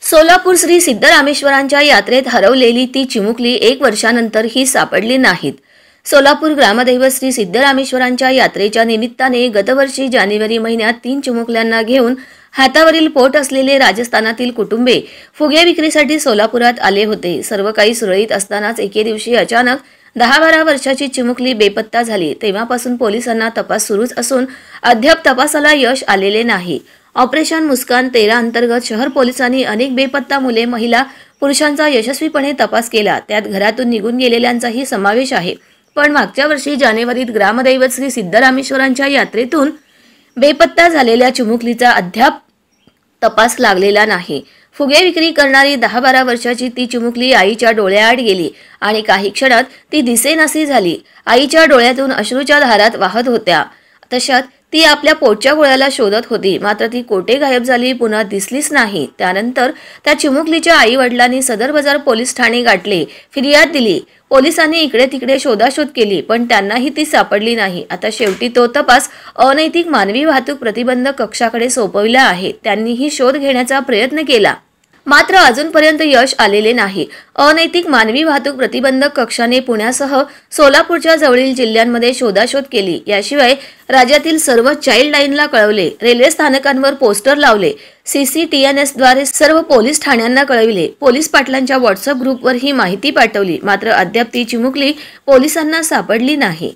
सोलापूर श्री सिद्धरामेश्वरांच्या यात्रेत हरवलेली ती चिमुकली 1 वर्षानंतरही सापडली नाहीत। सोलापूर ग्रामदैवत श्री सिद्धरामेश्वरांच्या यात्रेच्या निमित्ताने गतवर्षी जानेवारी महिन्यात 3 चिमुकल्यांना घेऊन हातावरील पोट असलेले राजस्थानातील कुटुंबे फुगे विक्रीसाठी सोलापुरात आले होते। सर्व काही सुरळीत असतानाच एके दिवशी अचानक 10-12 वर्षाची चिमुकली बेपत्ता झाली। तेव्हापासून पोलिसांना तपास सुरूच असून अद्याप तपासाला यश आलेले नाही। ऑपरेशन मुस्कान 13 अंतर्गत शहर पोलिसांनी अनेक बेपत्ता मुले, महिला, पुरुषांचा यशस्वीपणे तपास केला। त्यात घरातून निघून गेलेल्यांचाही समावेश आहे। पण मागच्या वर्षी जानेवारीत ग्रामदैवत श्री सिद्धरामेश्वरांच्या यात्रेतून बेपत्ता झालेल्या चिमुकलीचा अद्याप तपास लागलेला नाही। फुगे विक्री करणारी 10-12 वर्षाची ती चिमुकली आईच्या डोळ्याआड गेली आणि काही क्षणात ती दिसेनाशी झाली। आईच्या डोळ्यातून अश्रूच्या धारात वाहत होत्या। तशात ती आपल्या पोटच्या गोळ्याला शोधत होती, मात्र ती कोठे गायब झाली, पुन्हा दिसलीच नाही। त्यानंतर त्या चिमुकलीच्या आई वडिलांनी सदर बाजार पोलीस ठाणे गाठले, फिर्याद दिली। पोलिसांनी इकडे तिकडे शोधाशोध केली, पण त्यांनाही ती सापडली नाही। आता शेवटी तो तपास अनैतिक मानवी वाहतूक प्रतिबंधक कक्षाकडे सोपविला आहे। त्यांनीही शोध घेण्याचा प्रयत्न केला, मात्र अजूनपर्यंत यश आलेले नाही। अनैतिक मानवी वाहतूक प्रतिबंधक कक्षाने पुण्यासह सोलापूरच्या जवळील जिल्ह्यांमध्ये शोधाशोध केली। याशिवाय राज्यातील सर्व चाइल्ड लाईनला कळवले, रेल्वे स्थानकांवर पोस्टर लावले, CCTNS द्वारे सर्व पोलीस ठाण्यांना कळविले, पोलीस पाटलांच्या व्हॉट्सअप ग्रुपवर ही माहिती पाठवली, मात्र अद्याप ती चिमुकली पोलिसांना सापडली नाही।